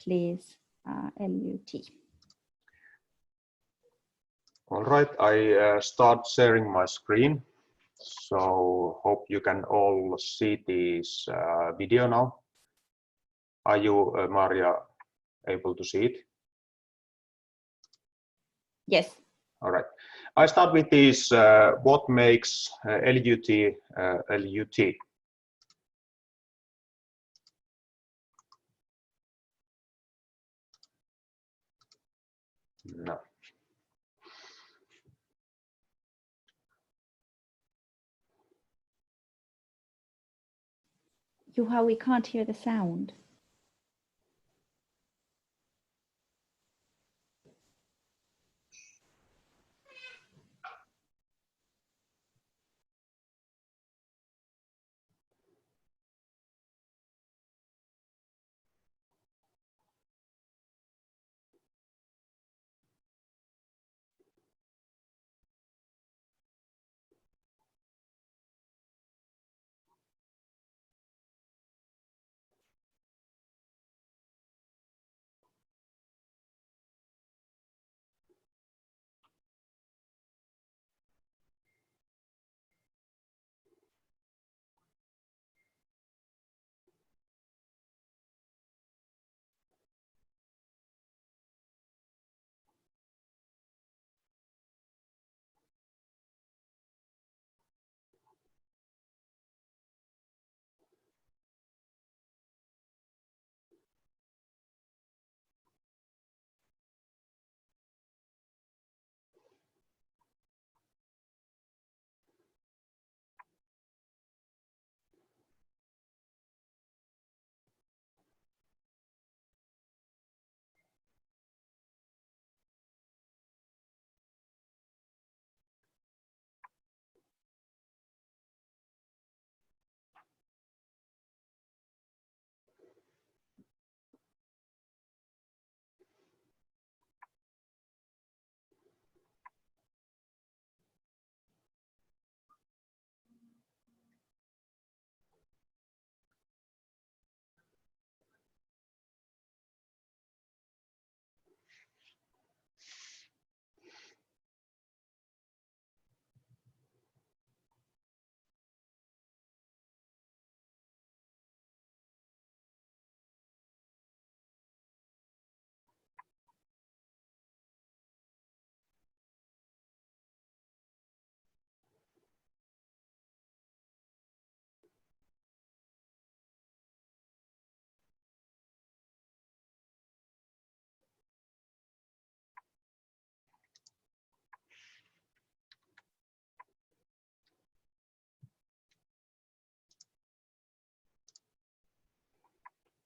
please, LUT. All right, I start sharing my screen. So hope you can all see this video now. Are you, Maria, able to see it? Yes. All right. I start with this, what makes LUT LUT? No. Juha, we can't hear the sound.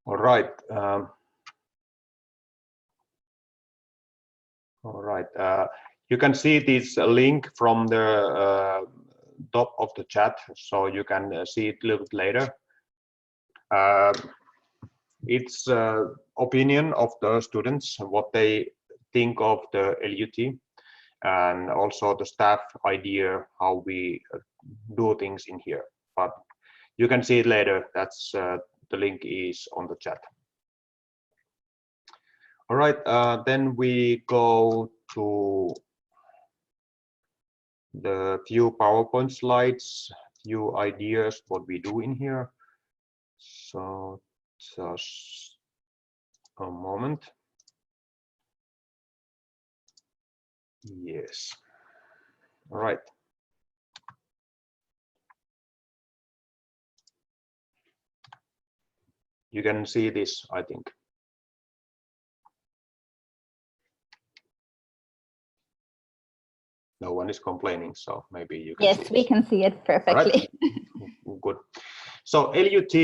All right. All right. You can see this link from the top of the chat, so you can see it a little bit later. It's opinion of the students, what they think of the LUT, and also the staff idea how we do things in here. But you can see it later. That's the link is on the chat. All right, then we go to the few PowerPoint slides, few ideas what we do in here. So just a moment. Yes. All right. You can see this, I think. No one is complaining, so maybe you can. Yes, we can see it perfectly. Right. Good. So LUT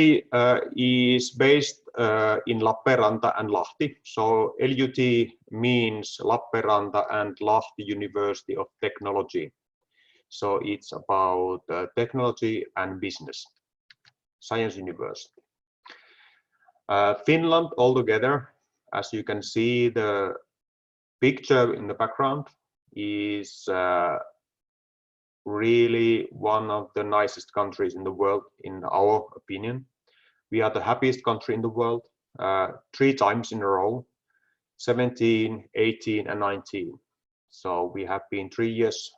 is based in Lappeenranta and Lahti. So LUT means Lappeenranta and Lahti University of Technology. So it's about technology and business, science university. Finland altogether, as you can see, the picture in the background is really one of the nicest countries in the world, in our opinion. We are the happiest country in the world. 3 times in a row, 17, 18, and 19. So we have been 3 years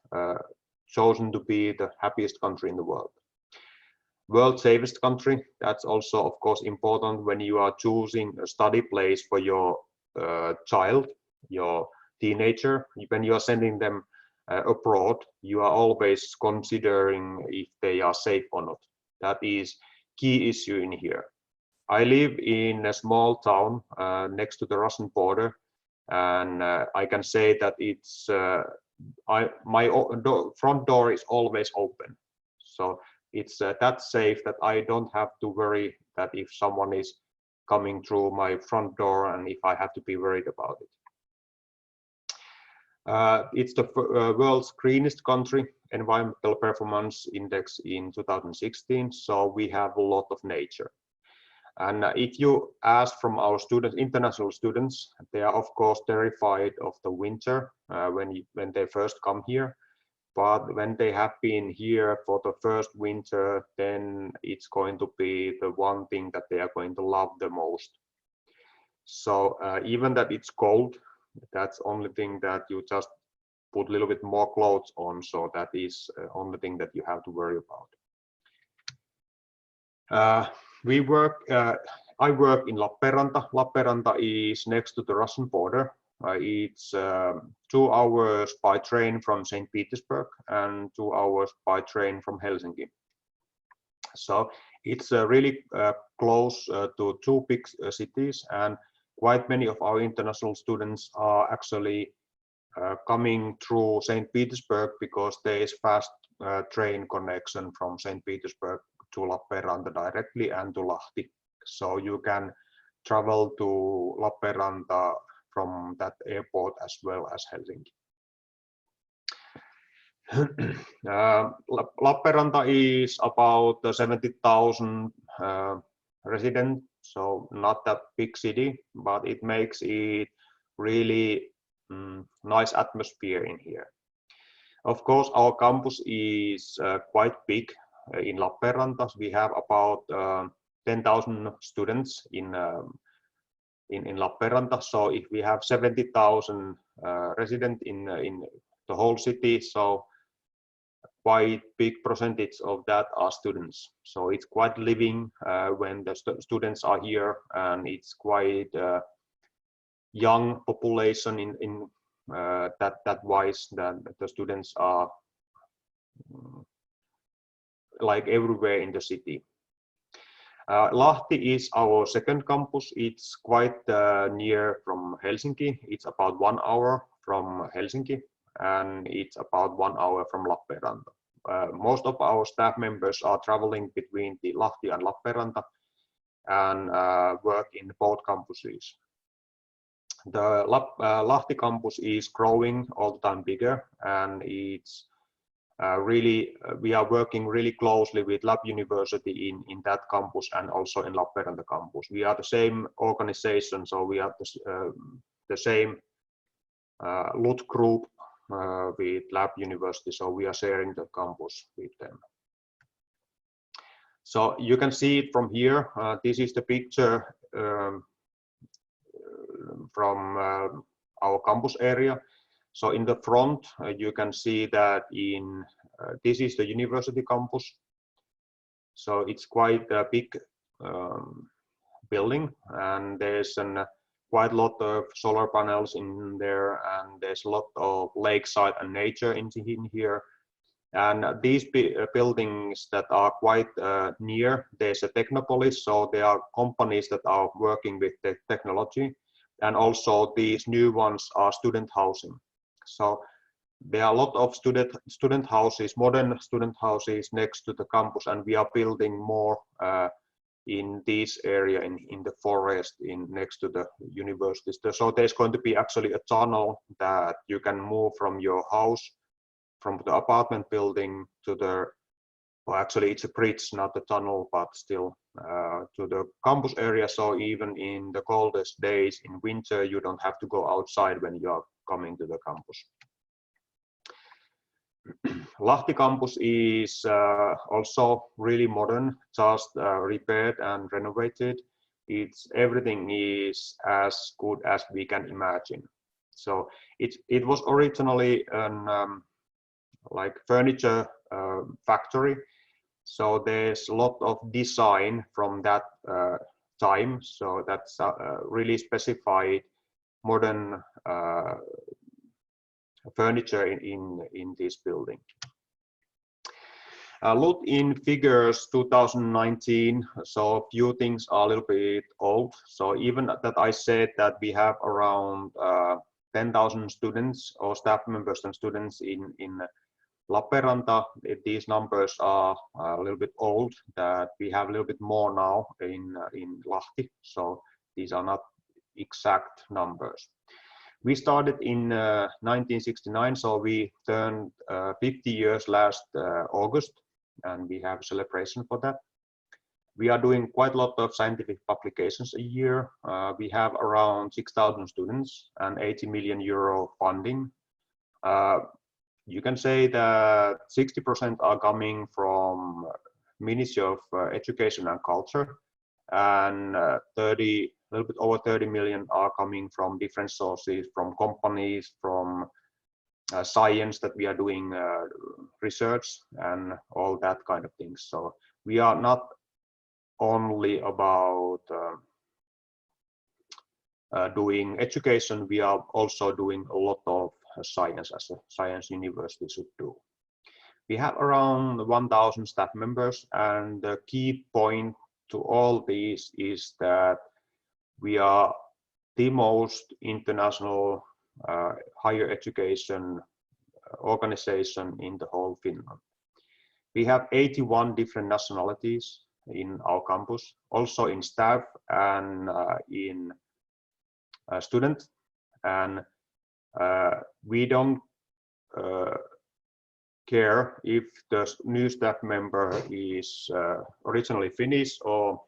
chosen to be the happiest country in the world. World safest country, that's also of course important when you are choosing a study place for your child, your teenager. When you are sending them abroad, you are always considering if they are safe or not. That is key issue in here. I live in a small town next to the Russian border, and I can say that it's my front door is always open. So it's that safe that I don't have to worry that if someone is coming through my front door and if I have to be worried about it. It's the world's greenest country, environmental performance index in 2016, so we have a lot of nature. And if you ask from our students, international students, they are of course terrified of the winter when they first come here. But when they have been here for the first winter, then it's going to be the one thing that they are going to love the most. So even that it's cold, that's only thing that you just put a little bit more clothes on. So that is only thing that you have to worry about. I work in Lappeenranta. Lappeenranta is next to the Russian border. It's 2 hours by train from St. Petersburg and 2 hours by train from Helsinki. So it's really close to 2 big cities, and quite many of our international students are actually coming through St. Petersburg because there is fast train connection from St. Petersburg to Lappeenranta directly and to Lahti. So you can travel to Lappeenranta from that airport as well as Helsinki. Lappeenranta is about 70,000 residents, so not that big city, but it makes it really nice atmosphere in here. Of course, our campus is quite big in Lappeenranta. We have about 10,000 students in Lappeenranta. So if we have 70,000 residents in the whole city, so quite big percentage of that are students. So it's quite living when the students are here, and it's quite young population in that wise that the students are like everywhere in the city. Lahti is our second campus. It's quite near from Helsinki. It's about 1 hour from Helsinki, and it's about 1 hour from Lappeenranta. Most of our staff members are traveling between the Lahti and Lappeenranta and work in both campuses. The Lahti campus is growing all the time bigger, and it's we are working really closely with LUT University in that campus and also in Lappeenranta campus. We are the same organization, so we are the same LUT group with LUT University, so we are sharing the campus with them. So you can see it from here. This is the picture from our campus area. So in the front, you can see that this is the university campus. So it's quite a big building, and there's quite a lot of solar panels in there, and there's a lot of lakeside and nature in here. And these buildings that are quite near, there's a Technopolis, so there are companies that are working with the technology, and also these new ones are student housing. So there are a lot of student houses, modern student houses next to the campus, and we are building more in this area in the forest next to the universities. So there's going to be actually a tunnel that you can move from your house, from the apartment building to well, actually it's a bridge, not a tunnel, but still to the campus area. So even in the coldest days in winter, you don't have to go outside when you are coming to the campus. Lahti campus is also really modern, just repaired and renovated. everything is as good as we can imagine. So it was originally an like furniture factory. So there's a lot of design from that time. So that's really specified modern furniture in this building. LUT in figures 2019, so a few things are a little bit old. So even that I said that we have around 10,000 students or staff members and students in Lappeenranta, these numbers are a little bit old, that we have a little bit more now in Lahti. So these are not exact numbers. We started in 1969, so we turned 50 years last August, and we have a celebration for that. We are doing quite a lot of scientific publications a year. We have around 6,000 students and 80 million euro funding. You can say that 60% are coming from Ministry of Education and Culture, and a little bit over 30 million are coming from different sources, from companies, from science that we are doing research and all that kind of things. So we are not only about doing education, we are also doing a lot of science, as a science university should do. We have around 1,000 staff members, and the key point to all these is that we are the most international higher education organization in the whole Finland. We have 81 different nationalities in our campus, also in staff and in students, and we don't care if the new staff member is originally Finnish or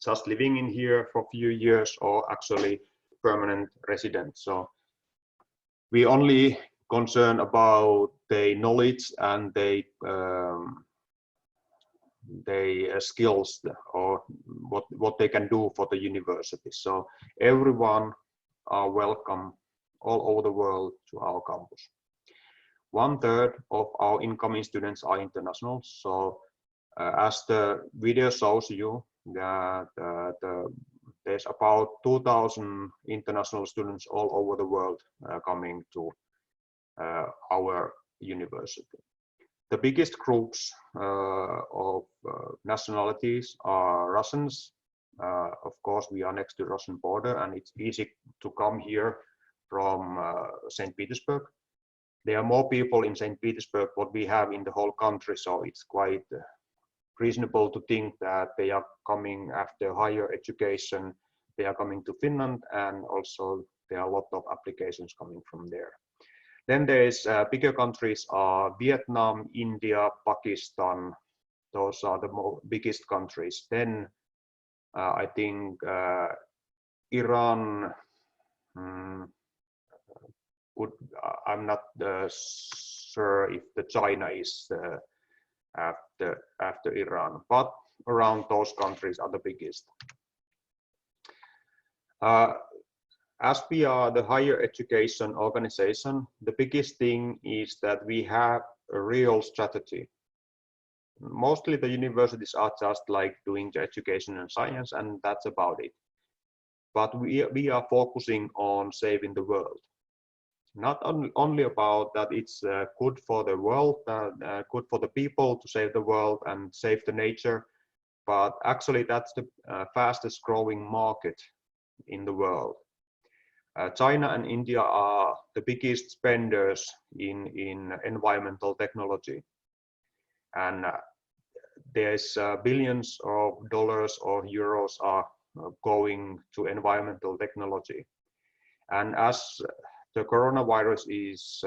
just living in here for a few years or actually permanent resident. So we only concern about their knowledge and their skills, or what they can do for the university. So everyone are welcome all over the world to our campus. 1/3 of our incoming students are international. So as the video shows you, that there's about 2,000 international students all over the world coming to our university. The biggest groups of nationalities are Russians. Of course, we are next to Russian border, and it's easy to come here from St. Petersburg. There are more people in St. Petersburg what we have in the whole country, so it's quite reasonable to think that they are coming after higher education. They are coming to Finland, and also there are a lot of applications coming from there. Then there's bigger countries are Vietnam, India, Pakistan. Those are the biggest countries. Then I think Iran. I'm not sure if the China is after Iran, but around those countries are the biggest. As we are the higher education organization, the biggest thing is that we have a real strategy. Mostly the universities are just like doing the education and science, and that's about it. But we are focusing on saving the world. Not only about that it's good for the world, good for the people to save the world and save the nature, but actually that's the fastest growing market in the world. China and India are the biggest spenders in environmental technology, and there's billions of dollars or euros are going to environmental technology. And as the coronavirus is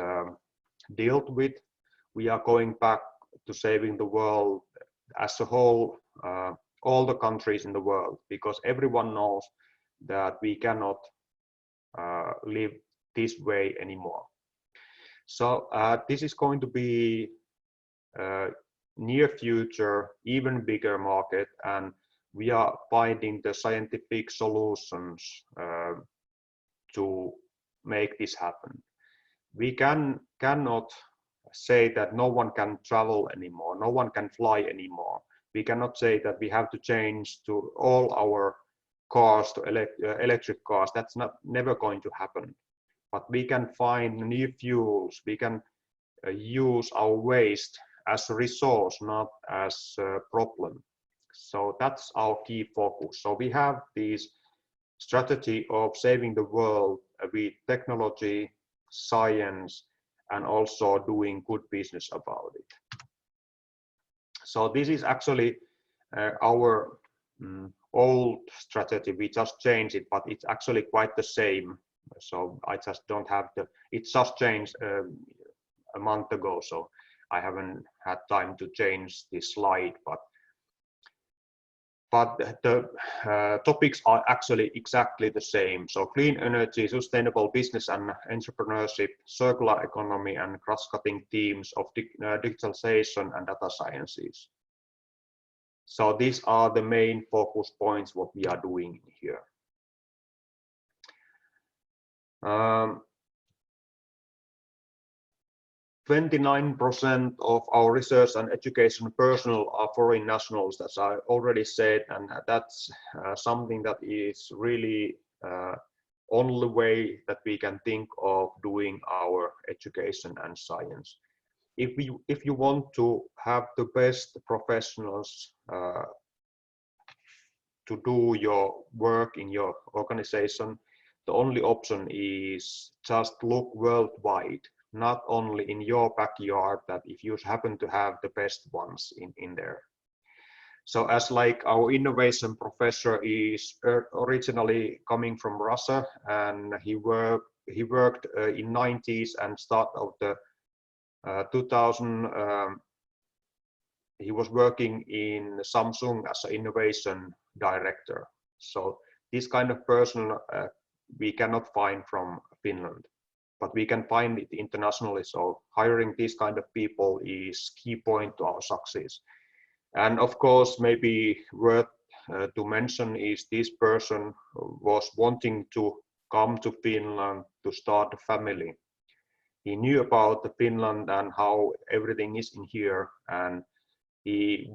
dealt with, we are going back to saving the world as a whole, all the countries in the world, because everyone knows that we cannot live this way anymore. So this is going to be near future even bigger market, and we are finding the scientific solutions to make this happen. We cannot say that no one can travel anymore, no one can fly anymore. We cannot say that we have to change to all our cars to electric cars. That's never going to happen. But we can find new fuels. We can use our waste as a resource, not as a problem. So that's our key focus. So we have this strategy of saving the world with technology, science, and also doing good business about it. So this is actually our old strategy. We just changed it, but it's actually quite the same. So I just don't have it just changed a month ago, so I haven't had time to change this slide, but the topics are actually exactly the same. So clean energy, sustainable business and entrepreneurship, circular economy, and cross-cutting themes of digitalization and data sciences. So these are the main focus points what we are doing here. 29% of our research and education personnel are foreign nationals, as I already said, and that's something that is really only way that we can think of doing our education and science. If you want to have the best professionals to do your work in your organization, the only option is just look worldwide, not only in your backyard, that if you happen to have the best ones in there. So as like our innovation professor is originally coming from Russia, and he worked in 90s and start of the 2000, he was working in Samsung as an innovation director. So this kind of person we cannot find from Finland, but we can find it internationally. So hiring these kind of people is key point to our success. And of course, maybe worth to mention is this person was wanting to come to Finland to start a family. He knew about the Finland and how everything is in here, and he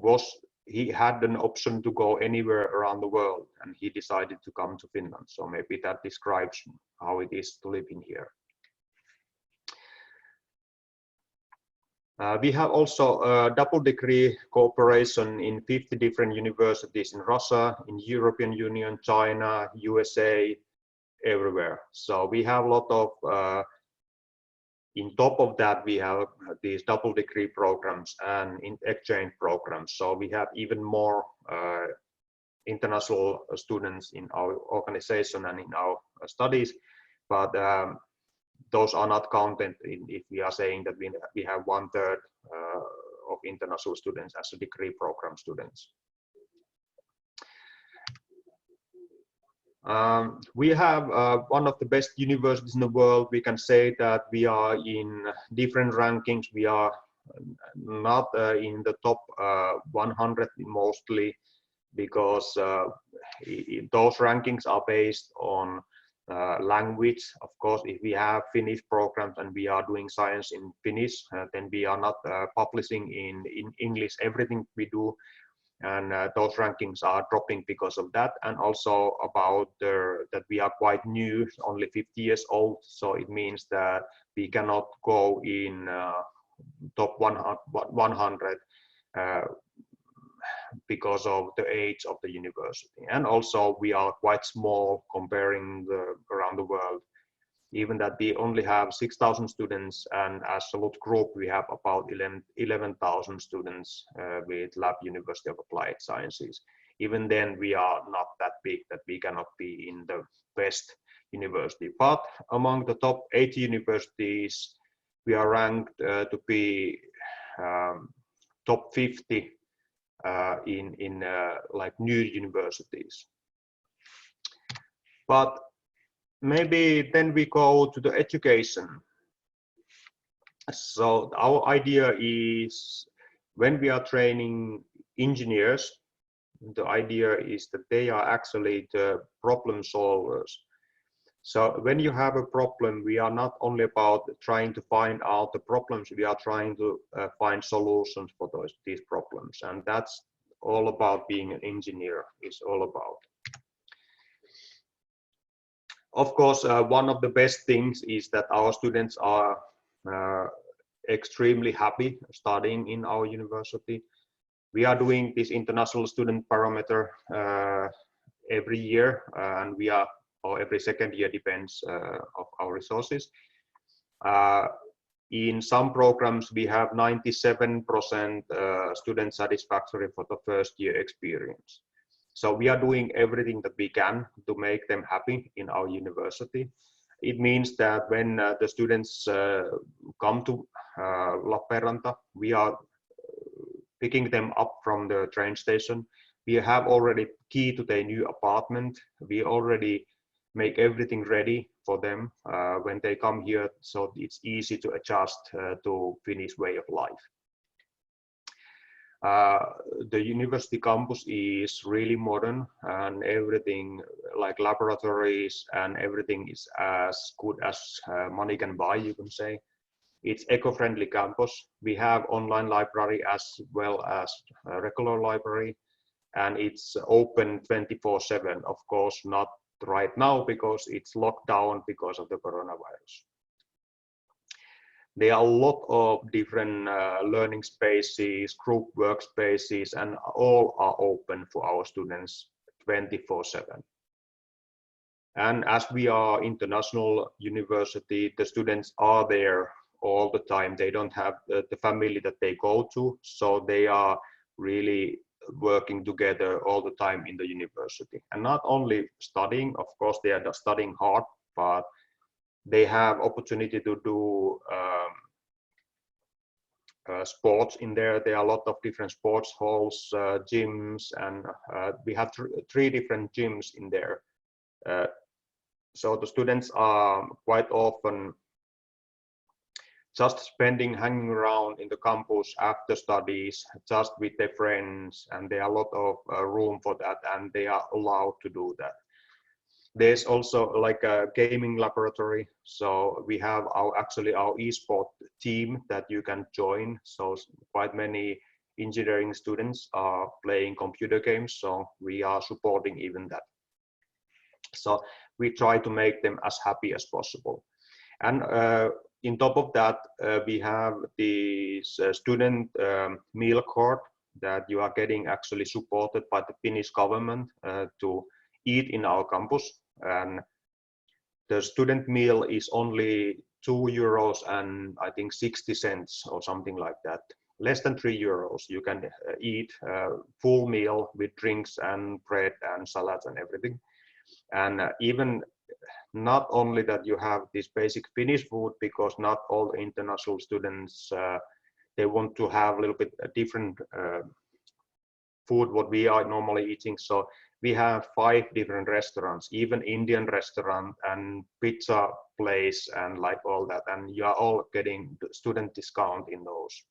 had an option to go anywhere around the world, and he decided to come to Finland. So maybe that describes how it is to live in here. We have also a double degree cooperation in 50 different universities in Russia, in European Union, China, USA, everywhere. So we have a lot of, in top of that, we have these double degree programs and in exchange programs. So we have even more international students in our organization and in our studies, but those are not counted if we are saying that we have 1/3 of international students as a degree program students. We have one of the best universities in the world. We can say that we are in different rankings. We are not in the top 100 mostly, because those rankings are based on language. Of course, if we have Finnish programs and we are doing science in Finnish, then we are not publishing in English everything we do, and those rankings are dropping because of that. And also about that we are quite new, only 50 years old, so it means that we cannot go in top 100 because of the age of the university. And also we are quite small comparing around the world, even that we only have 6,000 students, and as a LUT group we have about 11,000 students with LAB University of Applied Sciences. Even then we are not that big that we cannot be in the best university, but among the top 80 universities we are ranked to be top 50 in like new universities. But maybe then we go to the education. So our idea is, when we are training engineers, the idea is that they are actually the problem solvers. So when you have a problem, we are not only about trying to find out the problems, we are trying to find solutions for these problems. And that's all about being an engineer, is all about. Of course, one of the best things is that our students are extremely happy studying in our university. We are doing this international student barometer every year, and we are, or every second year, depends of our resources. In some programs, we have 97% student satisfactory for the first year experience. So we are doing everything that we can to make them happy in our university. It means that when the students come to Lappeenranta, we are picking them up from the train station. We have already key to their new apartment. We already make everything ready for them when they come here, so it's easy to adjust to Finnish way of life. The university campus is really modern, and everything like laboratories and everything is as good as money can buy, you can say. It's eco-friendly campus. We have online library as well as a regular library, and it's open 24/7. Of course, not right now because it's locked down because of the coronavirus. There are a lot of different learning spaces, group workspaces, and all are open for our students 24/7. And as we are international university, the students are there all the time. They don't have the family that they go to, so they are really working together all the time in the university. And not only studying, of course, they are studying hard, but they have opportunity to do sports in there. There are a lot of different sports halls, gyms, and we have three different gyms in there. So the students are quite often just hanging around in the campus after studies, just with their friends, and there are a lot of room for that, and they are allowed to do that. There's also like a gaming laboratory, so we have actually our esport team that you can join. So quite many engineering students are playing computer games, so we are supporting even that. So we try to make them as happy as possible. And in top of that, we have this student meal card that you are getting actually supported by the Finnish government to eat in our campus. And the student meal is only €2 and I think 60 cents or something like that. Less than €3. You can eat a full meal with drinks and bread and salads and everything. And even not only that you have this basic Finnish food, because not all international students, they want to have a little bit different food what we are normally eating. So we have 5 different restaurants, even Indian restaurant and pizza place and like all that, and you are all getting the student discount in those.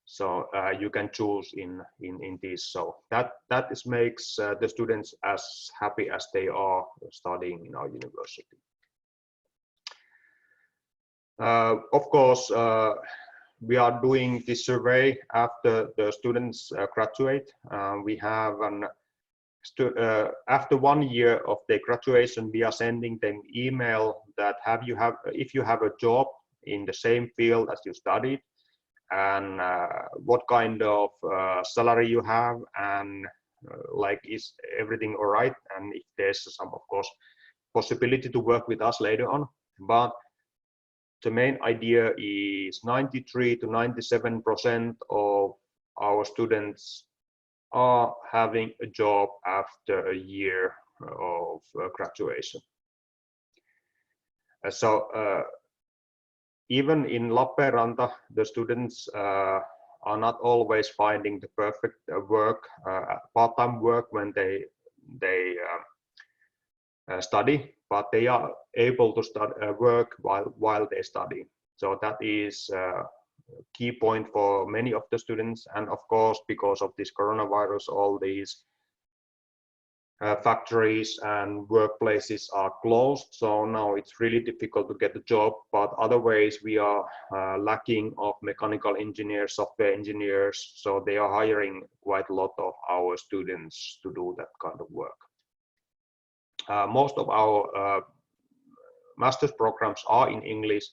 So you can choose in this. So that makes the students as happy as they are studying in our university. Of course, we are doing this survey after the students graduate. We have after 1 year of their graduation, we are sending them email that if you have a job in the same field as you studied, and what kind of salary you have, and like is everything all right, and if there's some, of course, possibility to work with us later on. But the main idea is 93 to 97% of our students are having a job after a year of graduation. So even in Lappeenranta, the students are not always finding the perfect work, part-time work when they study, but they are able to work while they study. So that is key point for many of the students. And of course, because of this coronavirus, all these factories and workplaces are closed. So now it's really difficult to get a job, but otherwise we are lacking of mechanical engineers, software engineers. So they are hiring quite a lot of our students to do that kind of work. Most of our master's programs are in English.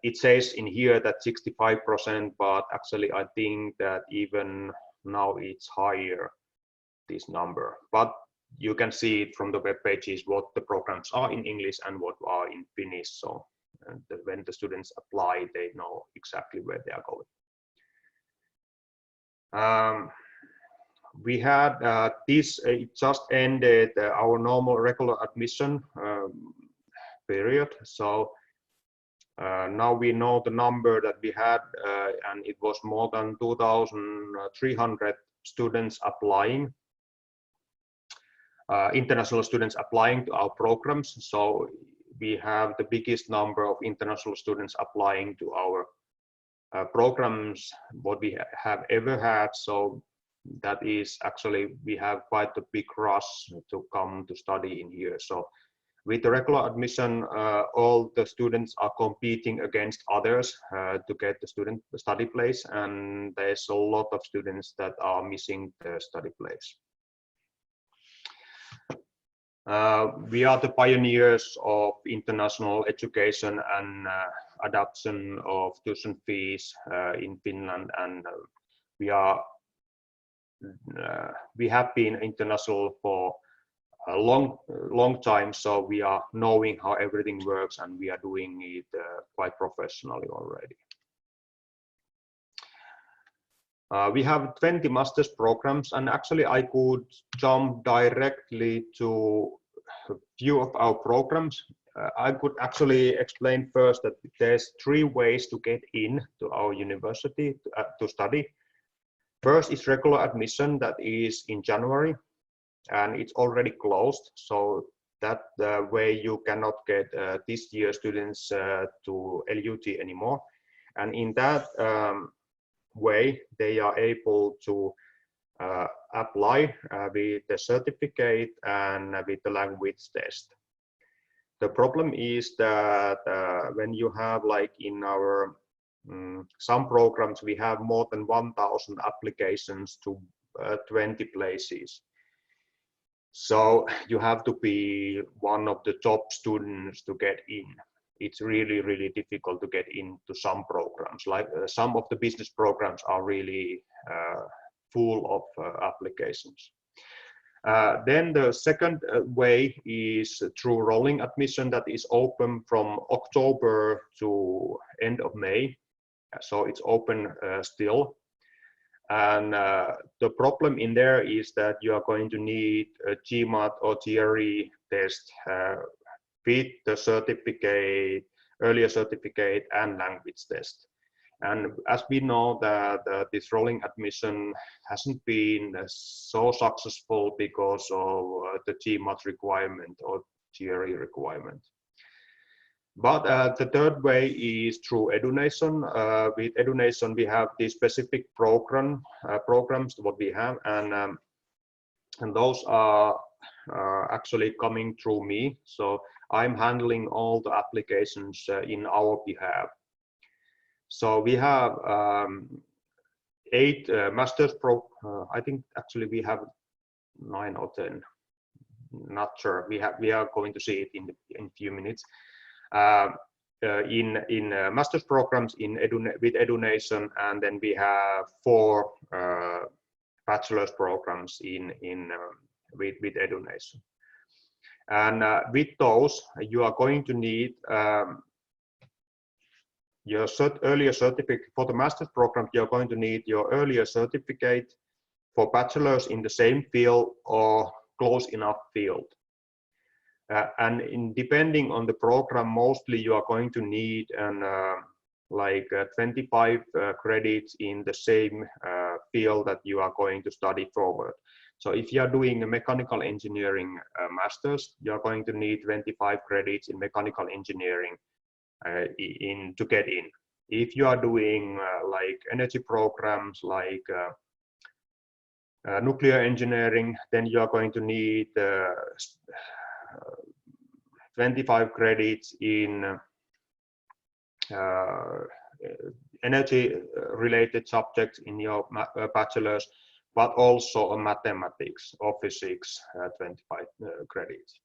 It says in here that 65%, but actually I think that even now it's higher, this number. But you can see it from the web pages what the programs are in English and what are in Finnish. So when the students apply, they know exactly where they are going. We had it just ended our normal regular admission period. So now we know the number that we had, and it was more than 2,300 students applying, international students applying to our programs. So we have the biggest number of international students applying to our programs what we have ever had. So that is actually, we have quite a big rush to come to study in here. So with the regular admission, all the students are competing against others to get the study place, and there's a lot of students that are missing the study place. We are the pioneers of international education and adoption of tuition fees in Finland, and we have been international for a long time, so we are knowing how everything works, and we are doing it quite professionally already. We have 20 master's programs, and actually I could jump directly to a few of our programs. I could actually explain first that there's 3 ways to get in to our university to study. First is regular admission, that is in January, and it's already closed. So that way you cannot get this year students to LUT anymore. And in that way, they are able to apply with the certificate and with the language test. The problem is that when you have, like in our some programs, we have more than 1,000 applications to 20 places. So you have to be one of the top students to get in. It's really, really difficult to get into some programs. Like some of the business programs are really full of applications. Then the second way is through rolling admission, that is open from October to end of May. So it's open still. And the problem in there is that you are going to need a GMAT or GRE test with the certificate, earlier certificate and language test. And as we know that this rolling admission hasn't been so successful because of the GMAT requirement or GRE requirement. But the third way is through EduNation. With EduNation, we have these specific programs what we have, and those are actually coming through me. So I'm handling all the applications in our behalf. So we have 8 master's I think actually we have 9 or 10. Not sure. We are going to see it in a few minutes. In master's programs with EduNation, and then we have 4 bachelor's programs with EduNation. And with those, you are going to need your earlier certificate. For the master's program, you're going to need your earlier certificate for bachelor's in the same field or close enough field. And depending on the program, mostly you are going to need like 25 credits in the same field that you are going to study forward. So if you are doing a mechanical engineering master's, you are going to need 25 credits in mechanical engineering to get in. If you are doing like energy programs like nuclear engineering, then you are going to need 25 credits in energy related subjects in your bachelor's, but also on mathematics or physics, 25 credits.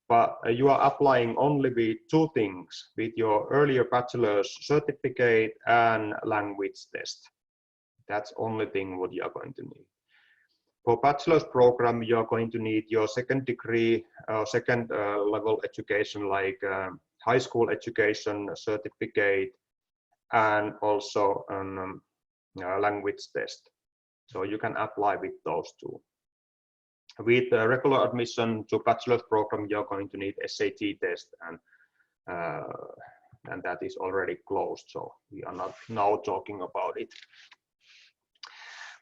But you are applying only with two things, with your earlier bachelor's certificate and language test. That's only thing what you are going to need. For bachelor's program, you are going to need your second degree, second level education, like high school education certificate, and also a language test. So you can apply with those two. With regular admission to bachelor's program, you're going to need SAT test, and that is already closed, so we are not now talking about it.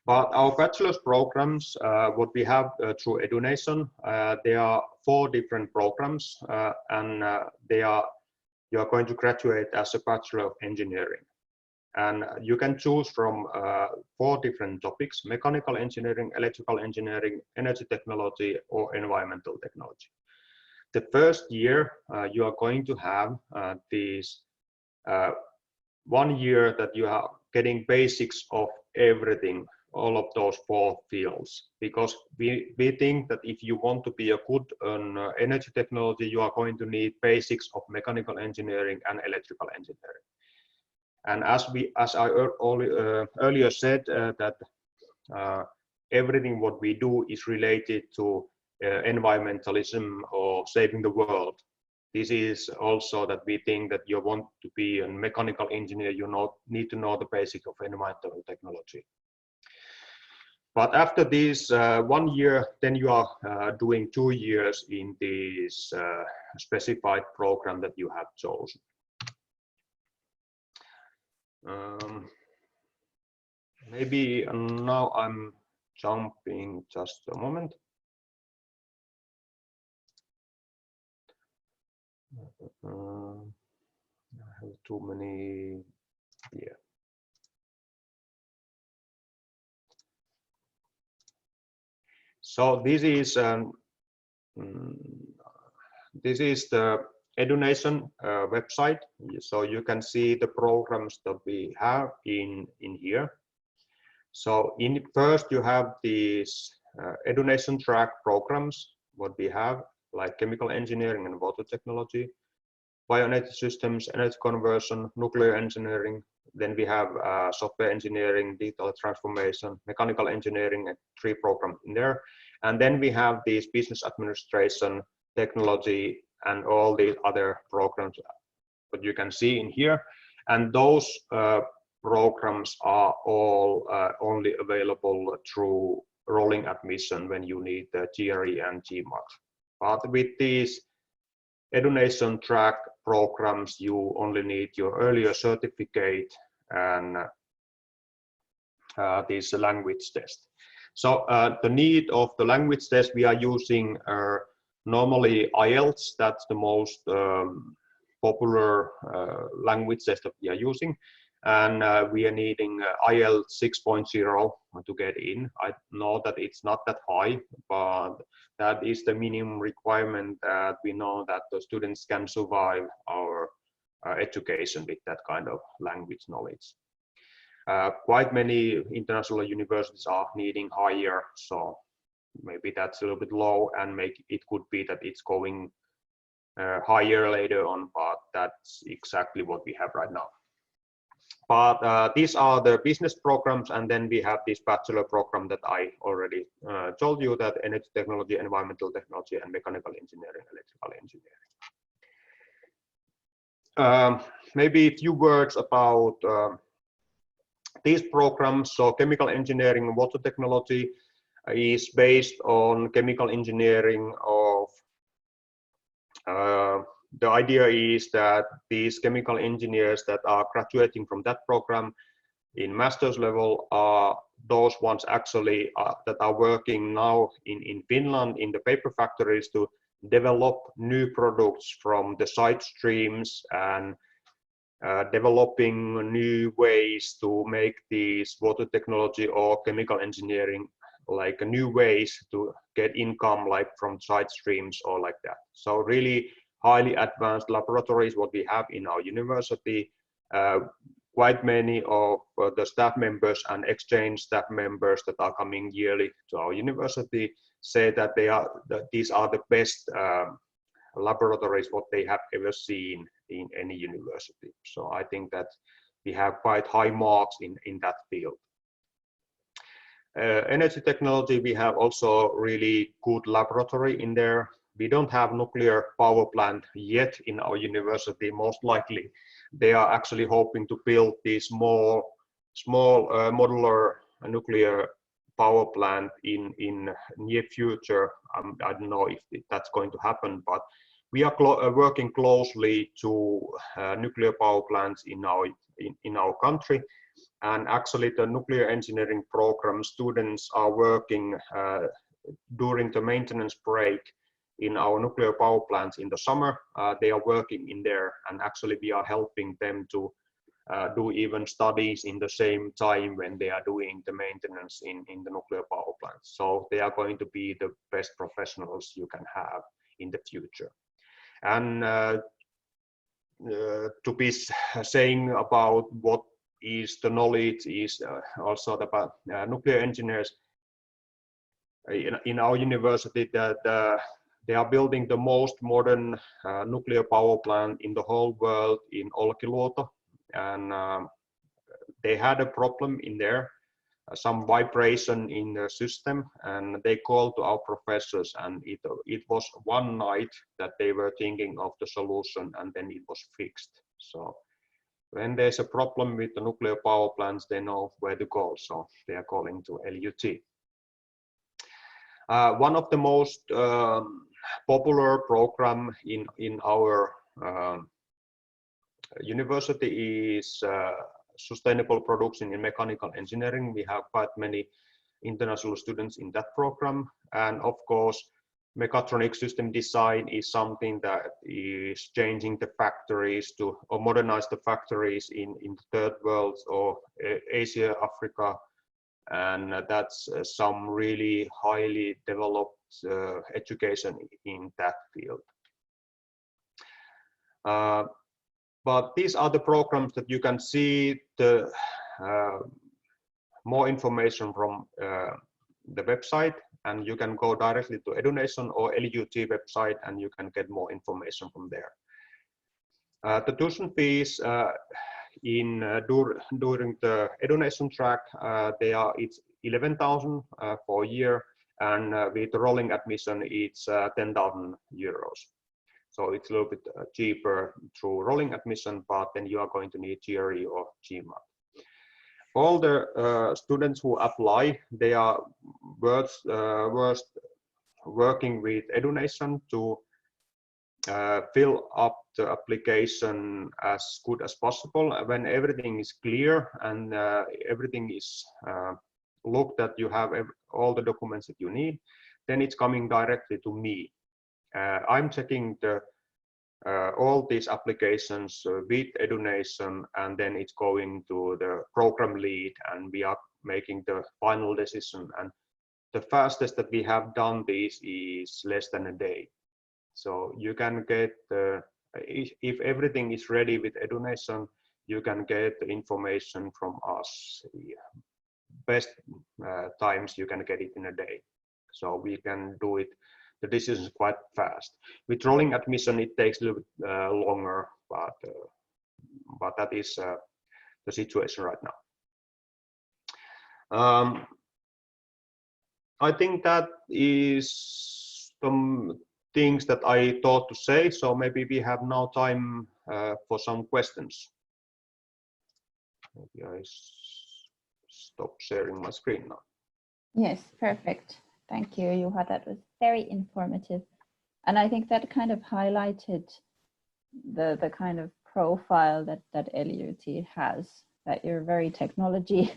But our bachelor's programs, what we have through Edunation, there are 4 different programs, and you are going to graduate as a Bachelor of Engineering. And you can choose from 4 different topics: mechanical engineering, electrical engineering, energy technology, or environmental technology. The first year, you are going to have these 1 year that you are getting basics of everything, all of those 4 fields, because we think that if you want to be a good energy technology, you are going to need basics of mechanical engineering and electrical engineering. And as I earlier said, that everything what we do is related to environmentalism or saving the world. This is also that we think that you want to be a mechanical engineer, you need to know the basics of environmental technology. But after this 1 year, then you are doing 2 years in this specified program that you have chosen. Maybe now I'm jumping just a moment. I have too many here. So this is the Edunation website. So you can see the programs that we have in here. So first you have these Edunation track programs, what we have, like chemical engineering and water technology, bioenergy systems, energy conversion, nuclear engineering. Then we have software engineering, digital transformation, mechanical engineering, 3 programs in there. And then we have these business administration, technology, and all the other programs that you can see in here. And those programs are all only available through rolling admission when you need the GRE and GMAT. But with these Edunation track programs, you only need your earlier certificate and this language test. So the need of the language test, we are using normally IELTS. That's the most popular language test that we are using. And we are needing IELTS 6.0 to get in. I know that it's not that high, but that is the minimum requirement that we know that the students can survive our education with that kind of language knowledge. Quite many international universities are needing higher, so maybe that's a little bit low, and it could be that it's going higher later on, but that's exactly what we have right now. But these are the business programs, and then we have this bachelor program that I already told you, that energy technology, environmental technology, and mechanical engineering, electrical engineering. Maybe a few words about these programs. So chemical engineering and water technology is based on chemical engineering of the idea is that these chemical engineers that are graduating from that program in master's level are those ones actually that are working now in Finland in the paper factories to develop new products from the side streams and developing new ways to make these water technology or chemical engineering, like new ways to get income, like from side streams or like that. So really highly advanced laboratories what we have in our university. Quite many of the staff members and exchange staff members that are coming yearly to our university say that these are the best laboratories what they have ever seen in any university. So I think that we have quite high marks in that field. Energy technology, we have also really good laboratory in there. We don't have nuclear power plant yet in our university. Most likely they are actually hoping to build these small modular nuclear power plant in near future. I don't know if that's going to happen, but we are working closely to nuclear power plants in our country. And actually the nuclear engineering program students are working during the maintenance break in our nuclear power plants in the summer. They are working in there, and actually we are helping them to do even studies in the same time when they are doing the maintenance in the nuclear power plants. So they are going to be the best professionals you can have in the future. And to be saying about what is the knowledge is also about nuclear engineers in our university, that they are building the most modern nuclear power plant in the whole world in Olkiluoto. And they had a problem in there, some vibration in the system, and they called to our professors, and it was one night that they were thinking of the solution, and then it was fixed. So when there's a problem with the nuclear power plants, they know where to go, so they are calling to LUT. One of the most popular program in our university is sustainable production in mechanical engineering. We have quite many international students in that program, and of course mechatronic system design is something that is changing the factories or modernize the factories in the third world or Asia, Africa, and that's some really highly developed education in that field. But these are the programs that you can see the more information from the website, and you can go directly to Edunation or LUT website and you can get more information from there. The tuition fees during the Edunation track, it's 11,000 for a year, and with the rolling admission it's 10,000 euros. So it's a little bit cheaper through rolling admission, but then you are going to need GRE or GMAT. All the students who apply, they are working with Edunation to fill up the application as good as possible. When everything is clear and everything is looked at, you have all the documents that you need, then it's coming directly to me. I'm checking all these applications with Edunation, and then it's going to the program lead, and we are making the final decision. And the fastest that we have done this is less than a day. So you can get, if everything is ready with Edunation, you can get the information from us. Best times you can get it in a day. So we can do it, the decision is quite fast. With rolling admission, it takes a little bit longer, but that is the situation right now. I think that is some things that I thought to say, so maybe we have now time for some questions. Maybe I stop sharing my screen now. Yes, perfect. Thank you, Juha. That was very informative. And I think that kind of highlighted the kind of profile that LUT has, that you're very technology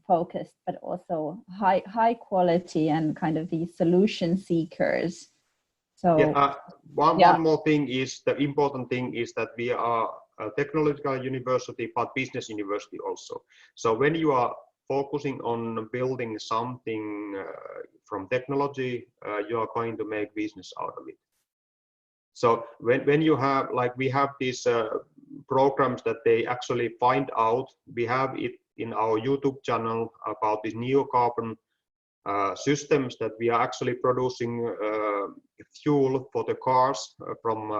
focused, but also high quality and kind of these solution seekers. So yeah, one more thing is, the important thing is that we are technological university, but business university also. So when you are focusing on building something from technology, you are going to make business out of it. So when you have, like we have these programs that they actually find out, we have it in our YouTube channel about these neocarbon systems that we are actually producing fuel for the cars from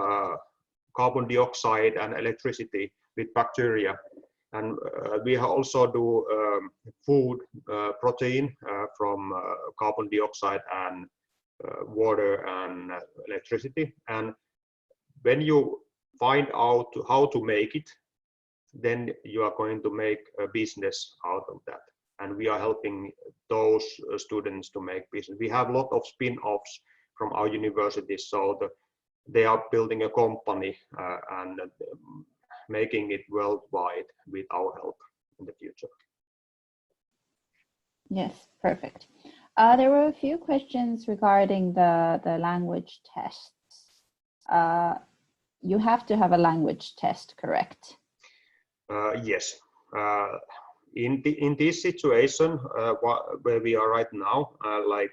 carbon dioxide and electricity with bacteria. And we also do food protein from carbon dioxide and water and electricity. And when you find out how to make it, then you are going to make a business out of that. And we are helping those students to make business. We have a lot of spin-offs from our universities, so they are building a company and making it worldwide with our help in the future. Yes, perfect. There were a few questions regarding the language tests. You have to have a language test, correct? Yes. In this situation where we are right now, like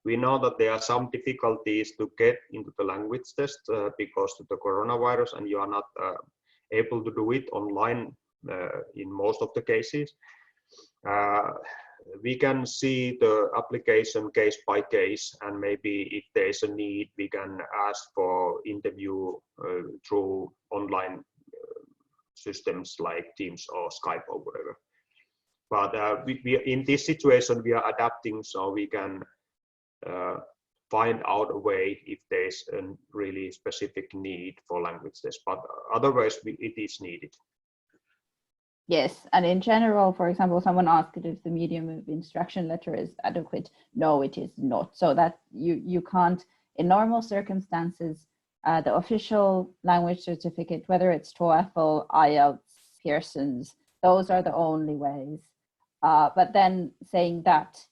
we know that there are some difficulties to get into the language test because of the coronavirus, and you are not able to do it online in most of the cases. We can see the application case by case, and maybe if there is a need, we can ask for interview through online systems like Teams or Skype or whatever. But we in this situation, we are adapting, so we can find out a way if there's a really specific need for language test. But otherwise, it is needed. Yes, and in general, for example, someone asked if the medium of instruction letter is adequate. No, it is not. So that you can't, in normal circumstances, the official language certificate, whether it's TOEFL, IELTS, Pearson's, those are the only ways. But then saying that,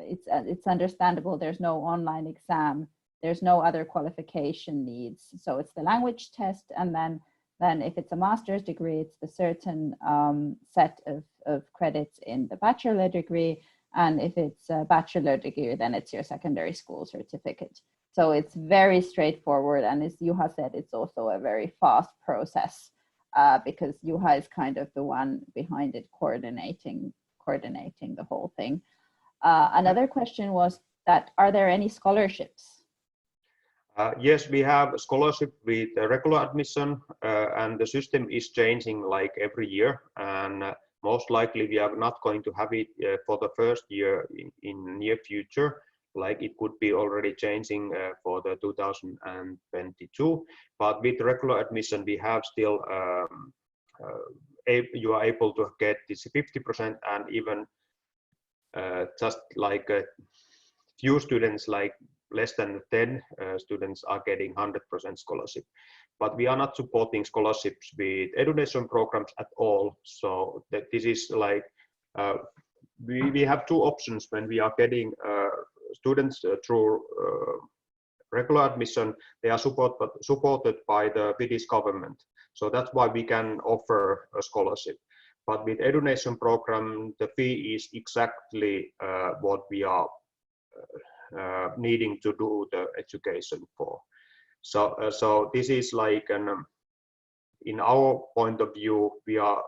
it's understandable. There's no online exam. There's no other qualification needs. So it's the language test, and then if it's a master's degree, it's the certain set of credits in the bachelor degree. And if it's a bachelor degree, then it's your secondary school certificate. So it's very straightforward. And as Juha said, it's also a very fast process because Juha is kind of the one behind it, coordinating the whole thing. Another question was that, are there any scholarships? Yes, we have a scholarship with regular admission, and the system is changing like every year. And most likely we are not going to have it for the first year in near future. Like it could be already changing for the 2022. But with regular admission, we have still you are able to get this 50%, and even just like a few students, like less than 10 students, are getting 100% scholarship. But we are not supporting scholarships with education programs at all. So that this is like, we have two options when we are getting students through regular admission. They are supported by the Finnish government. So that's why we can offer a scholarship. But with education program, the fee is exactly what we are needing to do the education for. So this is like in our point of view, we are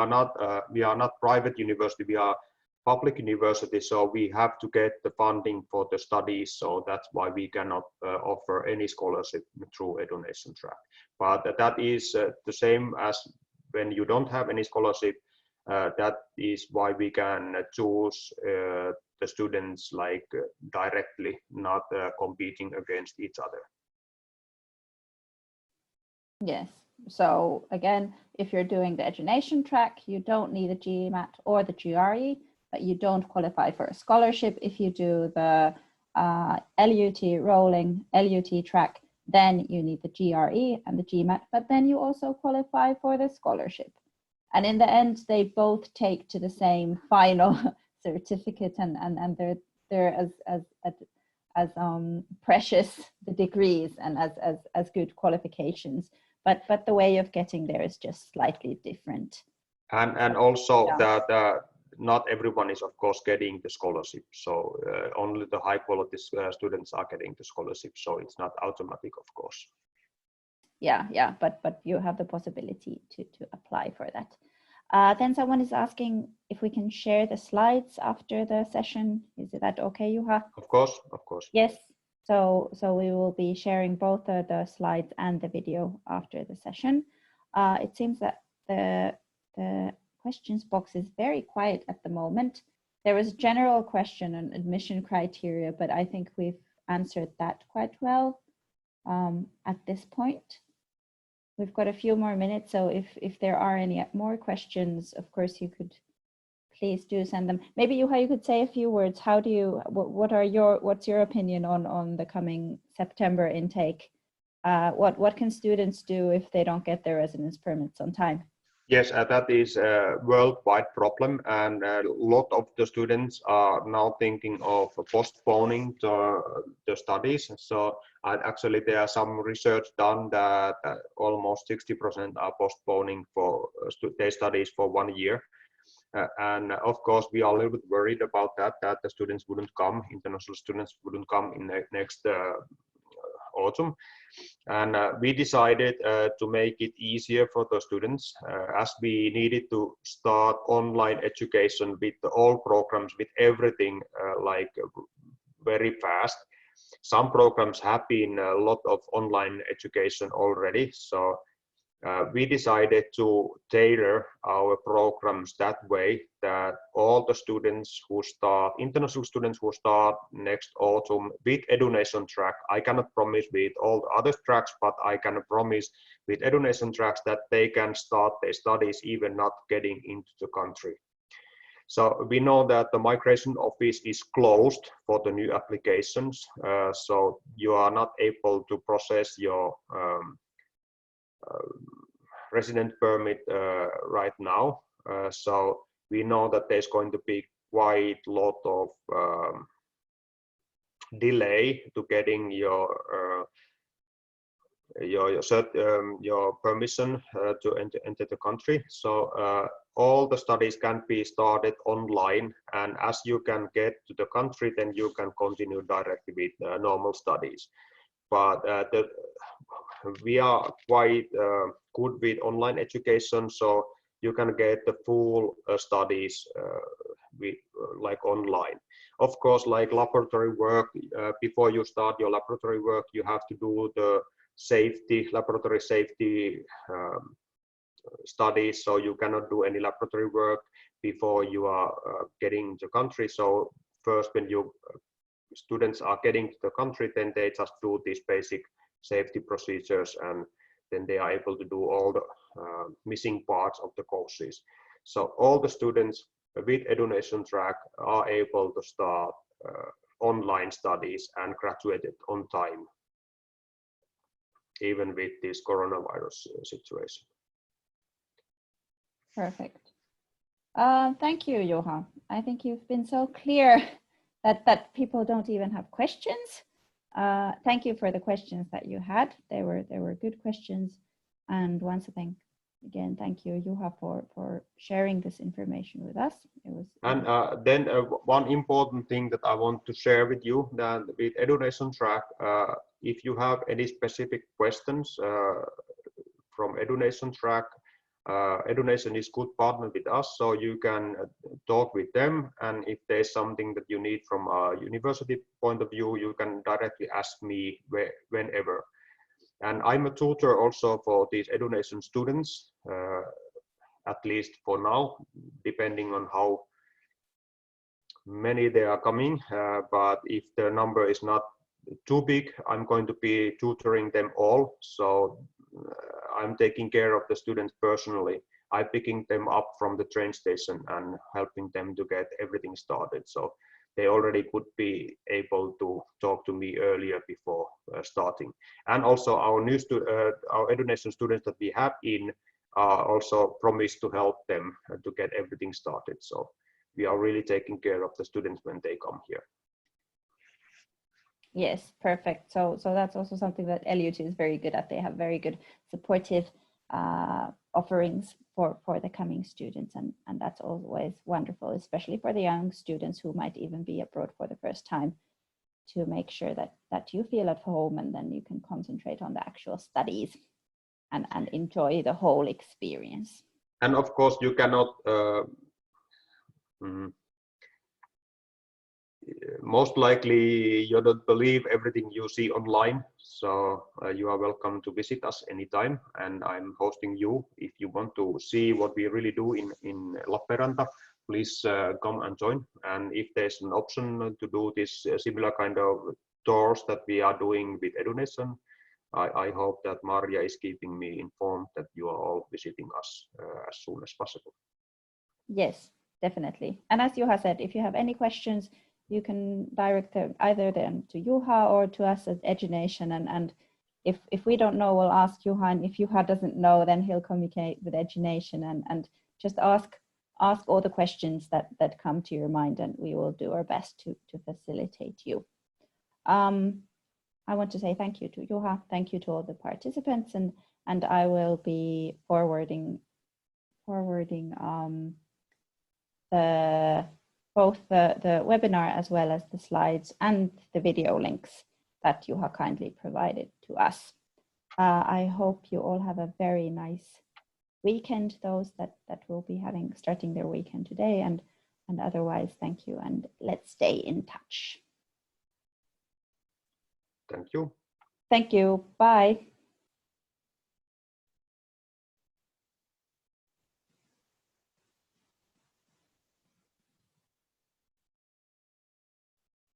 not private university, we are public university, so we have to get the funding for the studies. So that's why we cannot offer any scholarship through education track. But that is the same as when you don't have any scholarship. That is why we can choose the students like directly, not competing against each other. Yes. So again, if you're doing the education track, you don't need a GMAT or the GRE, but you don't qualify for a scholarship. If you do the LUT rolling LUT track, then you need the GRE and the GMAT, but then you also qualify for the scholarship. And in the end, they both take to the same final certificate, and they're as precious, the degrees, and as good qualifications. but the way of getting there is just slightly different. And also Yeah. that not everyone is of course getting the scholarship, so only the high quality students are getting the scholarship, so it's not automatic, of course. Yeah, but you have the possibility to apply for that. Then someone is asking if we can share the slides after the session. Is that okay, Juha? Of course. Yes. So we will be sharing both the slides and the video after the session. It seems that the questions box is very quiet at the moment. There was a general question on admission criteria, but I think we've answered that quite well at this point. We've got a few more minutes, so if there are any more questions, of course you could please do send them. Maybe Juha, you could say a few words. How do you? What's your opinion on the coming September intake? What can students do if they don't get their residence permits on time? Yes, that is a worldwide problem, and a lot of the students are now thinking of postponing the studies. So actually there are some research done that almost 60% are postponing for their studies for 1 year. And of course we are a little bit worried about that the students wouldn't come, international students wouldn't come in the next autumn. And we decided to make it easier for the students, as we needed to start online education with all programs, with everything very fast. Some programs have been a lot of online education already, so we decided to tailor our programs that way that all the students who start, international students who start next autumn with EduNation track, I cannot promise with all the other tracks, but I can promise with EduNation tracks that they can start their studies even not getting into the country. So we know that the migration office is closed for the new applications, so you are not able to process your resident permit right now. So we know that there's going to be quite a lot of delay to getting your permission to enter the country. So all the studies can be started online, and as you can get to the country, then you can continue directly with normal studies. But we are quite good with online education, so you can get the full studies like online. Of course, like laboratory work, before you start your laboratory work, you have to do the laboratory safety studies, so you cannot do any laboratory work before you are getting to the country. So first, when you students are getting to the country, then they just do these basic safety procedures, and then they are able to do all the missing parts of the courses. So all the students with EduNation track are able to start online studies and graduated on time, even with this coronavirus situation. Perfect. Thank you, Juha. I think you've been so clear that people don't even have questions. Thank you for the questions that you had. They were good questions. And once again, thank you, Juha, for sharing this information with us. Then one important thing that I want to share with you, that with EduNation track, if you have any specific questions from EduNation track, EduNation is good partner with us, so you can talk with them, and if there's something that you need from a university point of view, you can directly ask me whenever. And I'm a tutor also for these EduNation students, at least for now, depending on how many they are coming, but if the number is not too big, I'm going to be tutoring them all. So I'm taking care of the students personally. I'm picking them up from the train station and helping them to get everything started. So they already could be able to talk to me earlier before starting. And also our new our EduNation students that we have in also promised to help them to get everything started. So we are really taking care of the students when they come here. Yes, perfect. So that's also something that LUT is very good at. They have very good supportive offerings for the coming students, and that's always wonderful, especially for the young students who might even be abroad for the first time, to make sure that you feel at home, and then you can concentrate on the actual studies and enjoy the whole experience. And of course, you cannot most likely you don't believe everything you see online, so you are welcome to visit us anytime, and I'm hosting you. If you want to see what we really do in Lappeenranta, please come and join. And if there's an option to do this similar kind of tours that we are doing with Edunation, I hope that Maria is keeping me informed that you are all visiting us as soon as possible. Yes, definitely. And as Juha said, if you have any questions, you can direct them either then to Juha or to us at Edunation. And if we don't know, we'll ask Juha. And if Juha doesn't know, then he'll communicate with Edunation and just ask all the questions that come to your mind, and we will do our best to facilitate you. I want to say thank you to Juha, thank you to all the participants, and I will be forwarding both the webinar as well as the slides and the video links that Juha kindly provided to us. I hope you all have a very nice weekend, those that will be starting their weekend today, and otherwise, thank you, and let's stay in touch. Thank you. Thank you. Bye.